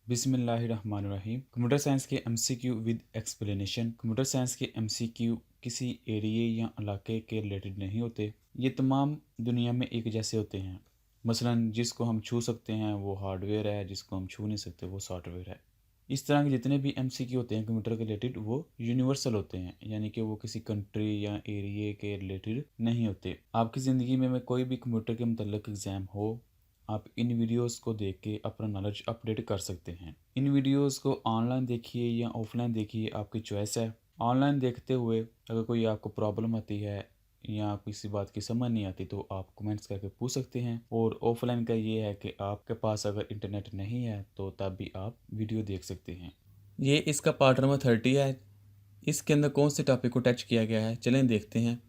बिस्मिल्लाहिर्रहमानिर्रहीम। Computer science के MCQ with explanation. Computer science के एमसीक्यू किसी एरिया या इलाके के रिलेटेड नहीं होते। ये तमाम दुनिया में एक जैसे होते हैं। मसलन जिसको हम छू सकते हैं वो हार्डवेयर है, जिसको हम छू नहीं सकते वो सॉफ्टवेयर है। इस तरह के जितने भी एमसीक्यू होते हैं कंप्यूटर के रिलेटेड वो यूनिवर्सल होते हैं, यानी कि वो किसी कंट्री या एरिया के रिलेटेड नहीं होते। आपकी ज़िंदगी में कोई भी कंप्यूटर के मतलब एग्ज़ाम हो, आप इन वीडियोस को देख के अपना नॉलेज अपडेट कर सकते हैं। इन वीडियोस को ऑनलाइन देखिए या ऑफलाइन देखिए, आपकी चॉइस है। ऑनलाइन देखते हुए अगर कोई आपको प्रॉब्लम आती है या किसी बात की समझ नहीं आती तो आप कमेंट्स करके पूछ सकते हैं। और ऑफलाइन का ये है कि आपके पास अगर इंटरनेट नहीं है तो तब भी आप वीडियो देख सकते हैं। ये इसका पार्ट नंबर 30 है। इसके अंदर कौन से टॉपिक को टच किया गया है, चलें देखते हैं।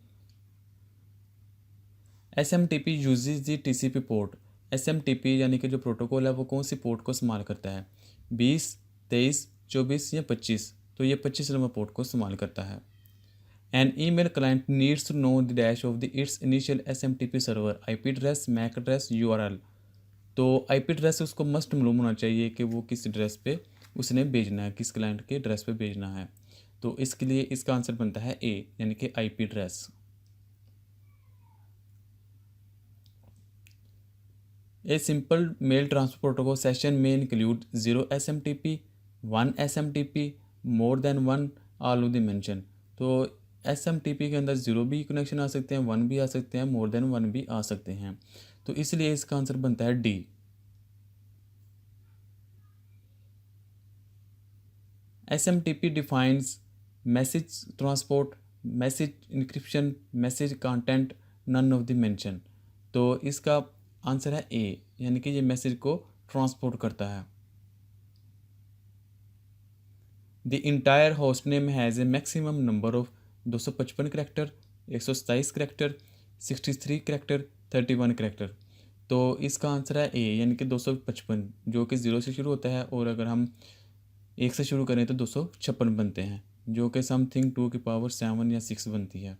SMTP यूजेज दी TCP पोर्ट। SMTP यानी कि जो प्रोटोकॉल है वो कौन सी पोर्ट को इस्तेमाल करता है? 20, 23, 24 या 25। तो ये 25 नंबर पोर्ट को इस्तेमाल करता है। An email client needs to know the dash of the its initial SMTP server IP address, MAC address, URL। तो IP एड्रेस उसको मस्ट मालूम होना चाहिए कि वो किस एड्रेस पे उसने भेजना है, किस क्लाइंट के एड्रेस पे भेजना है। तो इसके लिए इसका आंसर बनता है A, यानी कि IP address. A simple mail transfer protocol session may include 0 SMTP, 1 SMTP, more than one, all of the mention। तो SMTP के अंदर 0 भी कनेक्शन आ सकते हैं, 1 भी आ सकते हैं, more than 1 भी आ सकते हैं। तो इसलिए इसका आंसर बनता है D। SMTP defines message transport, message encryption, message content, none of the mention। तो इसका आंसर है A, यानी कि ये मैसेज को ट्रांसपोर्ट करता है। The entire host name has a maximum number of 255 character, 127 character, 63 character, 31 character. तो इसका आंसर है ए, यानी कि 255, जो कि 0 से शुरू होता है, और अगर हम 1 से शुरू करें तो 256 बनते हैं, जो कि समथिंग 2 की पावर 7 या 6 बनती है।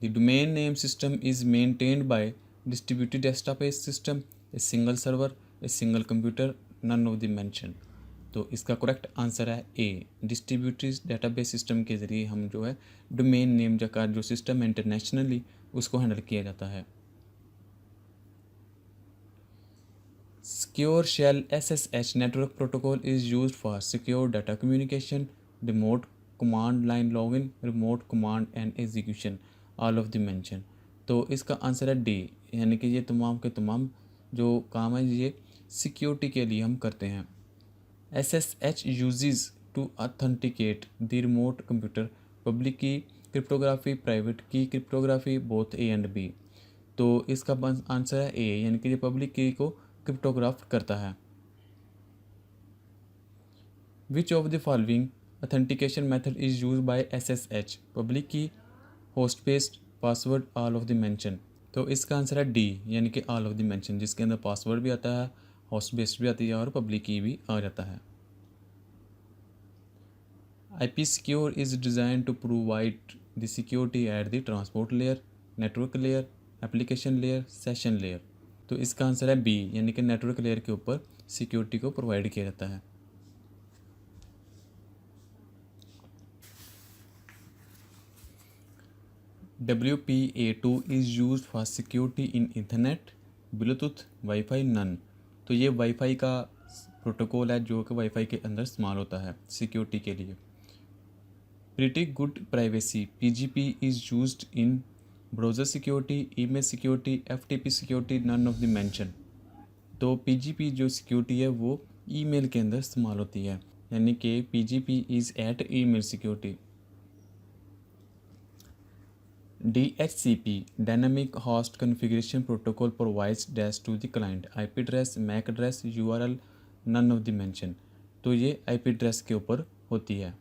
The domain name system is maintained by distributed database system, a single server, a single computer, none of the mentioned। तो इसका करेक्ट आंसर है ए, डिस्ट्रीब्यूटेड डेटाबेस सिस्टम के ज़रिए हम जो है डोमेन नेम का जो सिस्टम है इंटरनेशनली उसको हैंडल किया जाता है। Secure Shell SSH network protocol is used for secure data communication, remote command line login, remote command and execution, all of the mention। तो इसका आंसर है डी, यानी कि ये तमाम के तमाम जो काम है ये सिक्योरिटी के लिए हम करते हैं। SSH uses to authenticate the remote computer, public key cryptography, private key cryptography, both A and B। तो इसका आंसर है ए, यानी कि ये पब्लिक की को क्रिप्टोग्राफ करता है। Which of the following authentication method is use by SSH? Public key, host based, password, all of the mention. तो इसका आंसर है डी, यानी कि ऑल ऑफ द मेंशन, जिसके अंदर पासवर्ड भी आता है, होस्ट बेस्ड भी आती है और पब्लिक की भी आ जाता है। IP secure is designed to provide the security at the transport layer, network layer, application layer, session layer। तो इसका आंसर है बी, यानी कि नेटवर्क लेयर के ऊपर सिक्योरिटी को प्रोवाइड किया जाता है। WPA2 is used for security in Ethernet, Bluetooth, wifi, none. तो ये वाईफाई का प्रोटोकॉल है जो कि वाईफाई के अंदर इस्तेमाल होता है सिक्योरिटी के लिए। Pretty good privacy, PGP is used in browser security, email security, FTP security, none of the mention। तो PGP जो सिक्योरिटी है वो ईमेल के अंदर इस्तेमाल होती है, यानी कि PGP is at email security. DHCP Dynamic Host Configuration Protocol provides dash to the client, IP address, MAC address, URL, none of the mention। तो ये IP address के ऊपर होती है।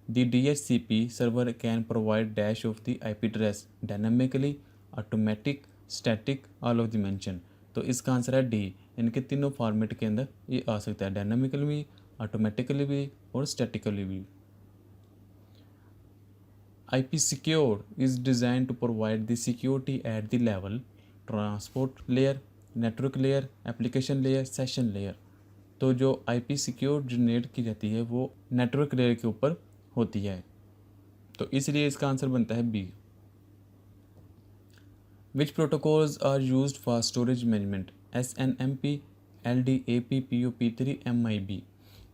The DHCP server can provide dash of the IP address dynamically, automatic, static, all of the mention। तो इसका answer है D, यानी कि तीनों फॉर्मेट के अंदर ये आ सकता है, डायनामिकली भी, ऑटोमेटिकली भी और स्टैटिकली भी। IP secure is designed to provide the security at the level transport layer, network layer, application layer, session layer। तो जो IP सिक्योर जनरेट की जाती है वो नेटवर्क लेयर के ऊपर होती है, तो इसलिए इसका आंसर बनता है B. Which protocols are used for storage management? SNMP, LDAP, POP3, MIB।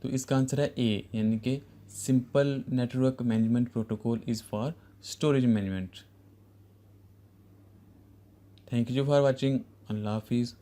तो इसका आंसर है ए, यानी कि simple network management protocol is for storage management. Thank you for watching. Allah हाफिज़।